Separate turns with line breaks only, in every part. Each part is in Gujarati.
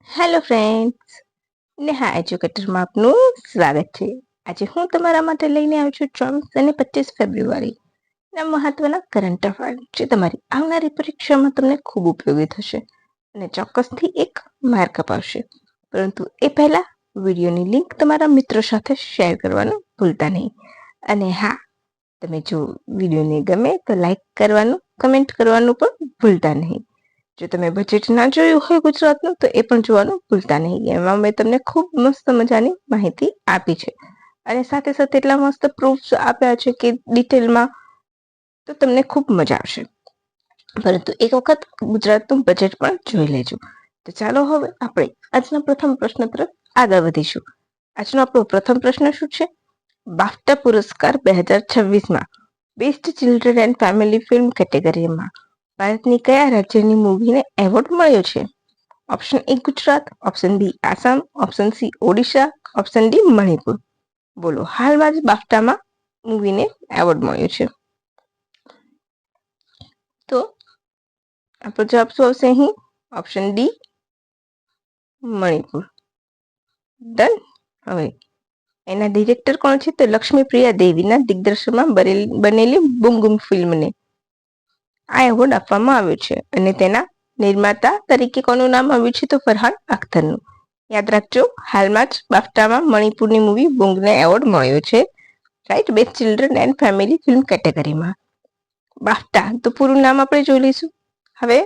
હેલો ફ્રેન્ડ્સ, નેહા એજ્યુકેટરમાં આપનું સ્વાગત છે. આજે હું તમારા માટે લઈને આવી છું 24 અને 25 ફેબ્રુઆરીના મહત્વના કરંટ અફેર જે તમારી આવનારી પરીક્ષામાં તમને ખૂબ ઉપયોગી થશે અને ચોક્કસથી એક માર્ક અપાવશે. પરંતુ એ પહેલા વિડીયોની લિંક તમારા મિત્રો સાથે શેર કરવાનું ભૂલતા નહીં. અને હા, તમે જો વિડીયોને ગમે તો લાઈક કરવાનું, કમેન્ટ કરવાનું પણ ભૂલતા નહીં. જો તમે બજેટ ના જોયું હોય ગુજરાતનું તો એ પણ જોવાનું ભૂલતા નહીં. એમાં મેં તમને ખૂબ મસ્ત મજાની માહિતી આપી છે અને સાથે સાથે એટલા મસ્ત પ્રૂફ્સ આપ્યા છે કે ડિટેલમાં તો તમને ખૂબ મજા આવશે. પરંતુ એક વખત ગુજરાતનું બજેટ પણ જોઈ લેજો. તો ચાલો હવે આપણે આજના પ્રથમ પ્રશ્ન તરફ આગળ વધીશું. આજનો આપણો પ્રથમ પ્રશ્ન શું છે? બાફટા પુરસ્કાર 2026માં best children and family film કેટેગરીમાં ભારતની કયા રાજ્યની મૂવીને એવોર્ડ મળ્યો છે? Option A Gujarat, option B Assam, option C Odisha, option D Manipur. બોલો, હાલમાં જ બાફટામાં મૂવીને એવોર્ડ મળ્યો છે. તો આપણો જવાબ શું આવશે અહીં? Option D Manipur. ડન. હવે એના ડિરેક્ટર કોણ છે? તો લક્ષ્મીપ્રિયા દેવીના દિગ્દર્શનમાં બનેલી બૂમ બૂમ ફિલ્મને આ એવોર્ડ આપવામાં આવ્યો છે અને તેના નિર્માતા તરીકે કોનું નામ આવ્યું છે? તો ફરહાન અખ્તરનું. યાદ રાખજો, હાલમાં જ બાફટામાં મણિપુરની મૂવી બુંગને એવોર્ડ મળ્યો છે. Right, best children and family film કેટેગરીમાં. બાફટા તો પૂરું નામ આપણે જોઈ લઈશું. હવે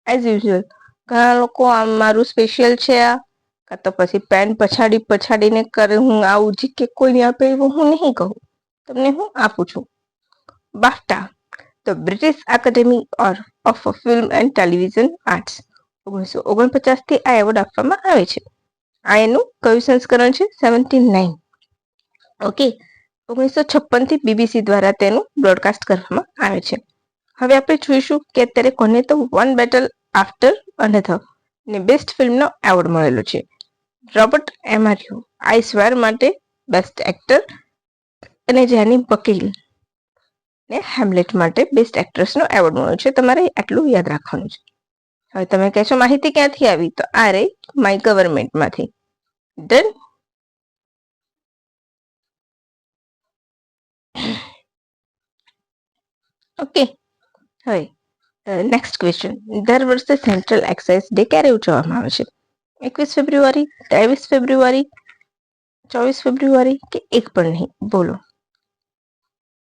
એઝ યુઝ્યુઅલ ઘણા લોકો આમ મારું સ્પેશિયલ છે આ, કાં તો પછી પેન પછાડીને કરે હું આવું જી કે કોઈને આપે એવું હું નહીં કહું, તમને હું આપું છું. બાફટા તો British academy of film and television arts 1949 થી આ એવોર્ડ આપવામાં આવે છે. આ એનું કયું સંસ્કરણ છે? 79. ઓકે, 1956 થી બીબીસી દ્વારા તેનું બ્રોડકાસ્ટ કરવામાં આવે છે. હવે આપણે જોઈશું કે અત્યારે કોને તો વન બેટલ આફ્ટર અનધર ને બેસ્ટ ફિલ્મનો એવોર્ડ મળેલો છે. રોબર્ટ એમારિયો આઈ સ્વેર માટે બેસ્ટ એક્ટર અને જેની વકીલ ને હેમલેટ માટે બેસ્ટ એક્ટ્રેસનો એવોર્ડ મળ્યો છે. તમારે આટલું યાદ રાખવાનું છે. હવે તમે કહેશો માહિતી ક્યાંથી આવી? તો આ રે માય ગવર્મેન્ટમાંથી. ડન. ઓકે, હવે નેક્સ્ટ ક્વેશ્ચન. દર વર્ષે સેન્ટ્રલ એક્સાઇઝ ડે ક્યારે ઉજવવામાં આવે છે? 21 ફેબ્રુઆરી, 23 ફેબ્રુઆરી, 24 ફેબ્રુઆરી કે એક પણ નહીં? બોલો.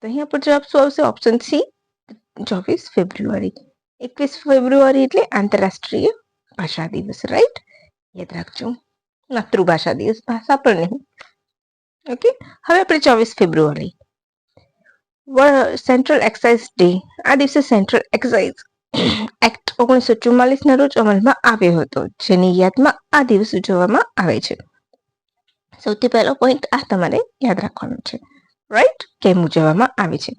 તો અહીંયા પર જવાબ શું આવશે? ઓપ્શન સી 24 ફેબ્રુઆરી. 21 ફેબ્રુઆરી એટલે આંતરરાષ્ટ્રીય ભાષા દિવસ. રાઈટ, યાદ રાખજો. માતૃભાષા દિવસ, ભાષા પણ નહીં. ઓકે, હવે આપણે 24 ફેબ્રુઆરી સેન્ટ્રલ એક્સાઇઝ ડે. આ દિવસે સેન્ટ્રલ એક્સાઇઝ એક્ટ 1944 ના રોજ અમલમાં આવ્યો હતો, જેની યાદમાં આ દિવસ ઉજવવામાં આવે છે. સૌથી પહેલો પોઈન્ટ આ તમારે યાદ રાખવાનો છે. રાઈટ, કેમ ઉજવવામાં આવે છે?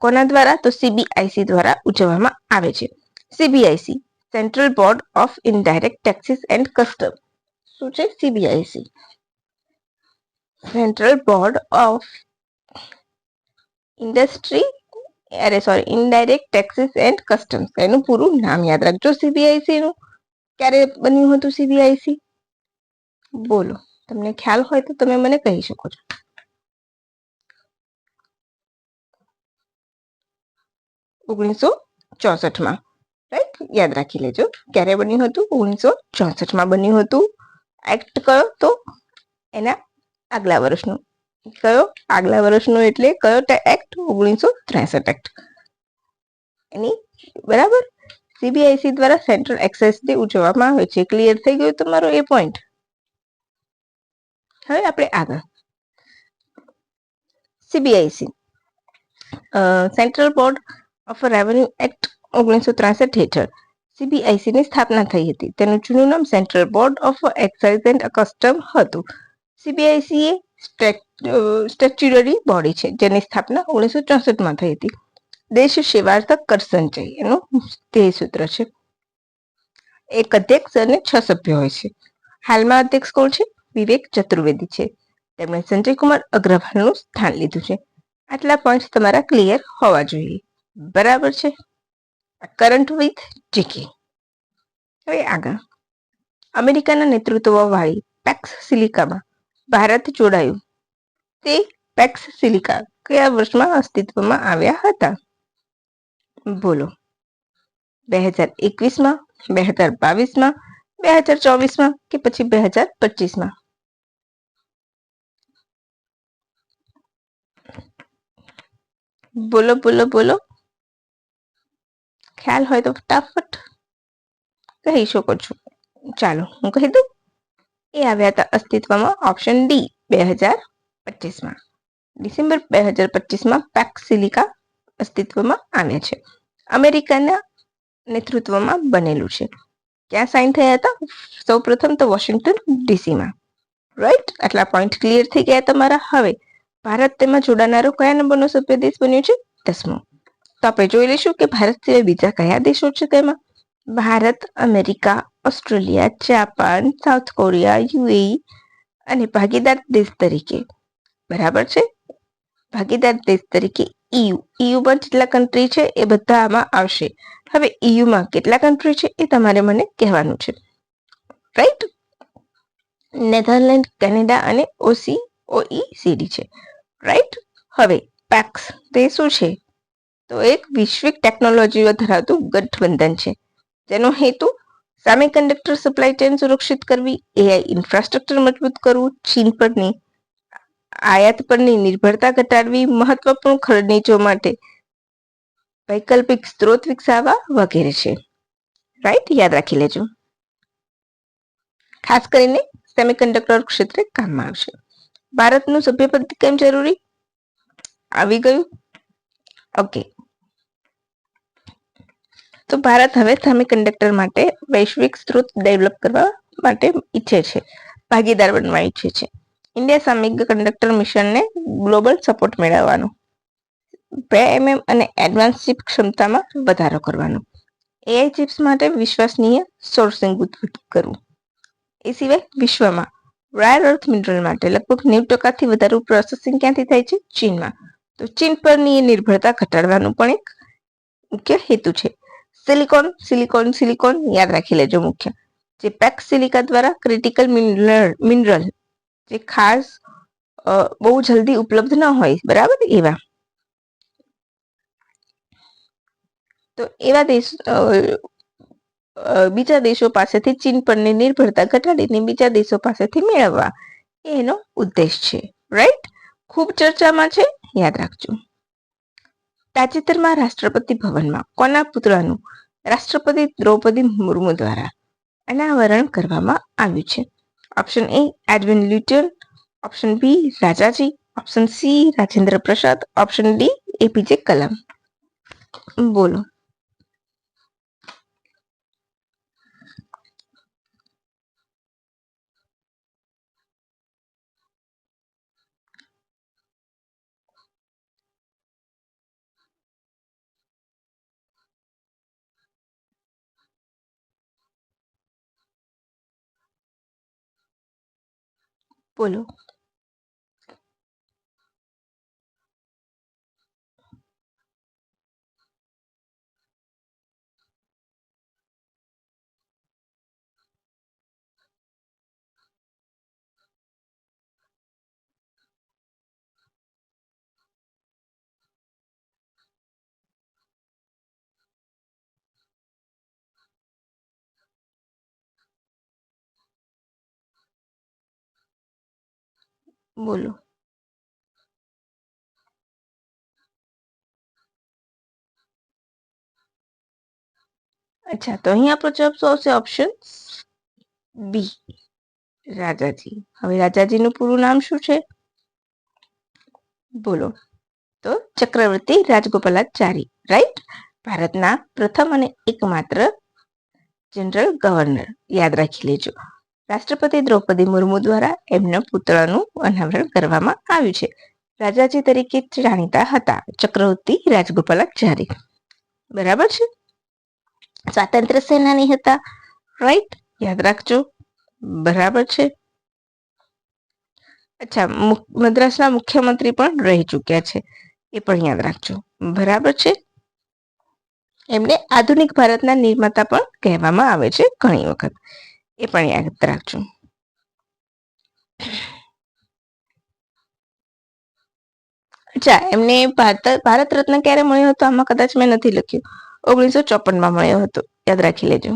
કોના દ્વારા? તો સીબીઆઈસી દ્વારા ઉજવવામાં આવે છે. CBIC central board of indirect taxes and custom. શું છે CBIC? Central board of indirect taxes and customs. એનું પૂરું નામ યાદ રાખજો સીબીઆઈસી નું. ક્યારે બન્યું હતું સીબીઆઈસી? બોલો, તમને ખ્યાલ હોય તો તમે મને કહી શકો છો. ઓગણીસો 64માં. રાઈટ, યાદ રાખી લેજો ક્યારે બન્યું હતું. 1964માં બન્યું હતું. એક્ટ કયો? તો એના આગલા વર્ષનું. કયો? આગલા વર્ષનો એટલે કયો એક્ટ? 1963 એક્ટ. એની બરાબર સીબીઆઈસી દ્વારા સેન્ટ્રલ એક્સાઇઝ ડે ઉજવવામાં આવે છે. ક્લિયર થઈ ગયું તમારો એ પોઈન્ટ? હવે આપણે આગળ CBIC central board of revenue act 1963 હેઠળ સીબીઆઈસી ની સ્થાપના થઈ હતી. તેનું જૂનું નામ central board of excise and custom હતું. સીબીઆઈસી એ સ્ટેચ્યુટરી બોડી છે જેની સ્થાપના 1964માં થઈ હતી. દેશ સેવાર્થક કર સંચય એનું ધ્યેય સૂત્ર છે. એક અધ્યક્ષ અને 6 સભ્યો હોય છે. હાલમાં અધ્યક્ષ કોણ છે? વિવેક ચતુર્વેદી છે. તેમણે સંજય કુમાર અગ્રવાલનું સ્થાન લીધું છે. આટલા પોઈન્ટ તમારા ક્લિયર હોવા જોઈએ. બરાબર છે? Current with GK. હવે આગળ અમેરિકાના નેતૃત્વવાળી પેક્સ સિલિકામાં ભારત જોડાયું તે પેક્સ સિલિકા કયા વર્ષમાં અસ્તિત્વમાં આવ્યા હતા? બોલો. 2021માં, 2022માં, 2024માં કે પછી 2025માં? બોલો બોલો બોલો. ખ્યાલ હોય તો ફટાફટ કહી શકો છો. ચાલો હું કહી દઉં. એ આવ્યા હતા અસ્તિત્વમાં ઓપ્શન ડી 2025માં. ડિસેમ્બર 2025માં પેક્સ સિલિકા અસ્તિત્વમાં આવ્યા છે. અમેરિકાના નેતૃત્વમાં બનેલું છે. ક્યાં સાઇન થયા હતા? સૌ પ્રથમ તો વોશિંગ્ટન ડીસીમાં. રાઈટ? આટલા પોઈન્ટ ક્લિયર થઈ ગયા તમારા. હવે ભારત તેમાં જોડાનારો કયા નંબરનો સભ્ય દેશ બન્યો છે? 10મો. તો આપણે જોઈ લઈશું કે ભારત સિવાય બીજા કયા દેશો છે તેમાં. Bharat, America, Australia, Japan, south Korea, UAE અને ભાગીદાર દેશ તરીકે, બરાબર છે, ભાગીદાર દેશ તરીકે ઈયુ. ઈયુમાં જેટલા કન્ટ્રી છે એ બધા આમાં આવશે. હવે ઈયુમાં કેટલા કન્ટ્રી છે એ તમારે મને કહેવાનું છે. રાઈટ? નેધરલેન્ડ, કેનેડા અને ઓઈસીડી છે. રાઈટ? હવે પેક્સ તે શું છે? તો એક વૈશ્વિક ટેકનોલોજીઓ ધરાવતું ગઠબંધન છે જેનો હેતુ સેમિકન્ડક્ટર સપ્લાય ચેન સુરક્ષિત કરવી, એઆઈ ઇન્ફ્રાસ્ટ્રક્ચર મજબૂત કરવું, ચીન પરની આયાત પરની નિર્ભરતા ઘટાડવી, મહત્વપૂર્ણ ખનિજો માટે વૈકલ્પિક સ્ત્રોત વિકસાવવા વગેરે છે. રાઈટ? યાદ રાખી લેજો. ખાસ કરીને સેમિકન્ડક્ટર ક્ષેત્રે કામમાં આવશે. ભારતનું સભ્યપદ કેમ જરૂરી? આવી ગયું. ઓકે. તો ભારત હવે સેમિકન્ડક્ટર માટે વૈશ્વિક સ્ત્રોત ડેવલપ કરવા માટે ઈચ્છે છે, ભાગીદાર બનવા ઈચ્છે છે. ઇન્ડિયા સેમિકન્ડક્ટર મિશનને ગ્લોબલ સપોર્ટ મેળવવાનો, 2 અને એડવાન્સ ચિપ ક્ષમતામાં વધારો કરવાનો, એઆઈ ચિપ્સ માટે વિશ્વસનીય સોર્સિંગ કરવું. એ સિવાય વિશ્વમાં રેર અર્થ મિનરલ માટે લગભગ 90%થી વધારે પ્રોસેસિંગ ક્યાંથી થાય છે? ચીનમાં. તો ચીન પરની નિર્ભરતા ઘટાડવાનું પણ એક મુખ્ય હેતુ છે. સિલિકોન સિલિકોન સિલિકોન યાદ રાખી લેજો. મુખ્ય જે પેક્સ સિલિકા દ્વારા ક્રિટિકલ મિનરલ જે ખાસ બહુ જલ્દી ઉપલબ્ધ ન હોય, બરાબર, એવા તો એવા દેશ બીજા દેશો પાસેથી ચીન પરની નિર્ભરતા ઘટાડીને બીજા દેશો પાસેથી મેળવવા એનો ઉદ્દેશ છે. રાઈટ? ખૂબ ચર્ચામાં છે, યાદ રાખજો. તાજેતરમાં રાષ્ટ્રપતિ ભવનમાં કોના પુત્રનું રાષ્ટ્રપતિ દ્રૌપદી મુર્મુ દ્વારા અનાવરણ કરવામાં આવ્યું છે? Option A Edwin Lutyens, option B Rajaji, option C Rajendra Prasad, option D APJ Kalam. બોલો. બોલો. બોલો. અચ્છા, તો અહીં આપણો જવાબ શું આવશે? ઓપ્શન બી રાજાજી. હવે રાજાજીનું પૂરું નામ શું છે? બોલો. તો ચક્રવર્તી રાજગોપાલાચારી. રાઈટ? ભારતના પ્રથમ અને એકમાત્ર જનરલ ગવર્નર. યાદ રાખી લેજો. રાષ્ટ્રપતિ દ્રૌપદી મુર્મુ દ્વારા એમના પુત્રનું અનાવરણ કરવામાં આવ્યું છે. રાજાજી તરીકે જાણીતા હતા ચક્રવર્તી રાજગોપાલાચારી. બરાબર છે? સ્વાતંત્ર્ય સેનાની હતા. રાઈટ? યાદ રાખજો. બરાબર છે. અચ્છા, મદ્રાસના મુખ્યમંત્રી પણ રહી ચૂક્યા છે, એ પણ યાદ રાખજો. બરાબર છે? એમને આધુનિક ભારતના નિર્માતા પણ કહેવામાં આવે છે ઘણી વખત. એ પણ યાદ રાખજો. અચ્છા, એમને ભારત રત્ન ક્યારે મળ્યો હતો? આમાં કદાચ મેં નથી લખ્યું. 1954 મળ્યો હતો, યાદ રાખી લેજો.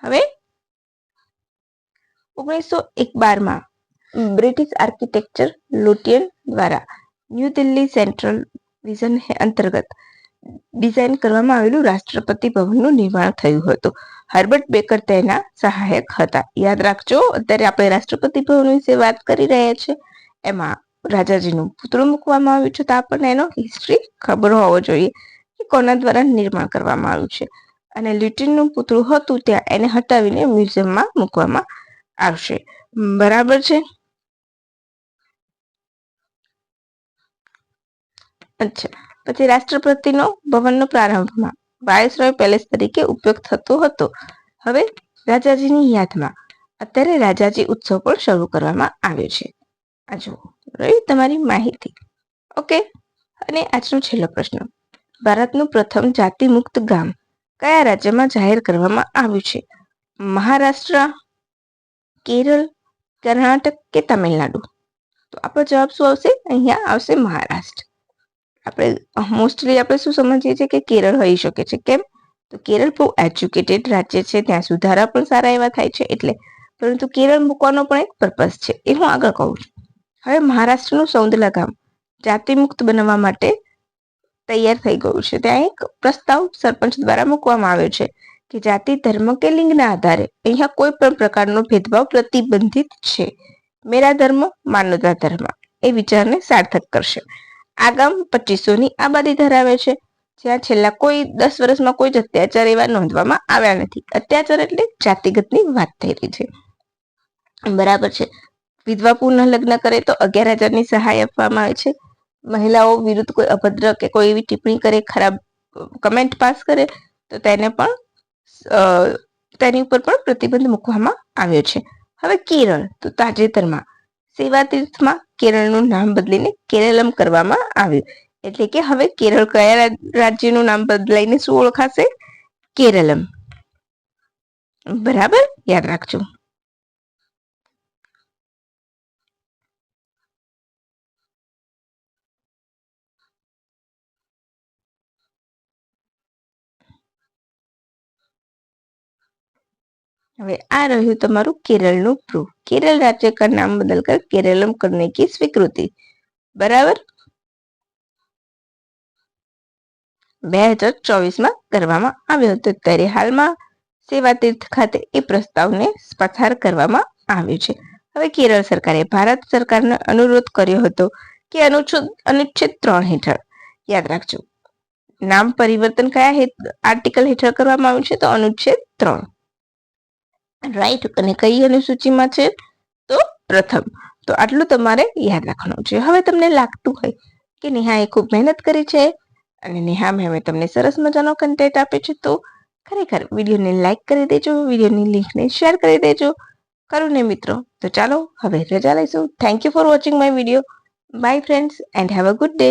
હવે 1912 બ્રિટિશ આર્કિટેક્ચર લુટિયન દ્વારા ન્યૂ દિલ્હી સેન્ટ્રલ વિઝન અંતર્ગત ડિઝાઇન કરવામાં આવેલું રાષ્ટ્રપતિ ભવનનું નિર્માણ થયું હતું. હર્બર્ટ બેકર તેના સહાયક હતા. યાદ રાખજો, અત્યારે આપણે રાષ્ટ્રપતિ ભવન વિશે વાત કરી રહ્યા છીએ. એમાં રાજાજીનું પૂતળું મૂકવામાં આવ્યું છે, તો આપણને એનો હિસ્ટ્રી ખબર હોવો જોઈએ કે કોના દ્વારા નિર્માણ કરવામાં આવ્યું છે. અને લ્યુટિનનું પૂતળું હતું ત્યાં એને હટાવીને મ્યુઝિયમમાં મૂકવામાં આવશે. બરાબર છે. અચ્છા, પછી રાષ્ટ્રપતિનો ભવનનો પ્રારંભમાં વાયસરોય પેલેસ તરીકે ઉપયોગ થતો હતો. હવે રાજાજીની યાદમાં અત્યારે રાજાજી ઉત્સવ પણ શરૂ કરવામાં આવ્યો છે. આ જુઓ, રહી તમારી માહિતી. ઓકે, અને આજનો છેલ્લો પ્રશ્ન. ભારતનું પ્રથમ જાતિ મુક્ત ગામ કયા રાજ્યમાં જાહેર કરવામાં આવ્યું છે? મહારાષ્ટ્ર, કેરળ, કર્ણાટક કે તમિલનાડુ? તો આપણો જવાબ શું આવશે? અહીંયા આવશે મહારાષ્ટ્ર. આપણે મોસ્ટલી આપણે શું સમજીએ છીએ કે કેરળ હોઈ શકે છે. કેમ? તો કેરળ બહુ એજ્યુકેટેડ રાજ્ય છે, ત્યાં સુધારા પણ સારા એવા થાય છે એટલે. પરંતુ કેરળ મૂકવાનો પણ એક પર્પઝ છે, એ હું આગળ કહું છું. હવે મહારાષ્ટ્રનું સૌંદલા ગામ જાતિમુક્ત બનાવવા માટે તૈયાર થઈ ગયું છે. ત્યાં એક પ્રસ્તાવ સરપંચ દ્વારા મૂકવામાં આવ્યો છે કે જાતિ, ધર્મ કે લિંગના આધારે અહીંયા કોઈ પણ પ્રકારનો ભેદભાવ પ્રતિબંધિત છે. મેરા ધર્મ માનવતા ધર્મ એ વિચારને સાર્થક કરશે. આ ગામ 2500ની આબાદી ધરાવે છે, જ્યાં છેલ્લા કોઈ 10 વર્ષમાં કોઈ જ અત્યાચાર એવા નોંધવામાં આવ્યા નથી. અત્યાચાર એટલે જાતિગતની વાત થઈ રહી છે. બરાબર છે. વિધવા પુનઃ લગ્ન કરે તો 11,000ની સહાય આપવામાં આવે છે. મહિલાઓ વિરુદ્ધ કોઈ અભદ્ર કે કોઈ એવી ટિપ્પણી કરે, ખરાબ કમેન્ટ પાસ કરે તો તેને પણ તેની ઉપર પણ પ્રતિબંધ મૂકવામાં આવ્યો છે. હવે કેરળ, તો તાજેતરમાં સેવા તીર્થમાં કેરળનું નામ બદલીને કેરળમ કરવામાં આવ્યું. એટલે કે હવે કેરળ કયા રાજ્યનું નામ બદલાઈને શું ઓળખાશે? કેરળમ. બરાબર, યાદ રાખજો. હવે આ રહ્યું તમારું કેરળનું પ્રૂફ. केरल राज्य का नाम बदलकर केरलम करने की स्वीकृति. बराबर 2024માં કરવામાં આવ્યો હતો. ત્યારે હાલમાં સેવા તીર્થ ખાતે એ પ્રસ્તાવને પસાર કરવામાં આવ્યો છે. હવે કેરળ સરકારે ભારત સરકારને અનુરોધ કર્યો હતો કે અનુચ્છેદ 3 હેઠળ, યાદ રાખજો, નામ પરિવર્તન કયા આર્ટિકલ હેઠળ કરવામાં આવ્યું છે? તો અનુચ્છેદ 3. રાઈટ. અને કઈ અનુસૂચિમાં છે? તો પ્રથમ. તો આટલું તમારે યાદ રાખવાનું છે. હવે તમને લાગતું હોય કે નેહાએ ખૂબ મહેનત કરી છે અને નેહા મેમે તમને સરસ મજાનો કન્ટેન્ટ આપ્યો છે, તો ખરેખર વિડીયોને લાઈક કરી દેજો, વિડીયોની લિંકને શેર કરી દેજો. ખરું ને મિત્રો? તો ચાલો હવે રજા લઈશું. Thank you for watching my video. By friends and have a good day.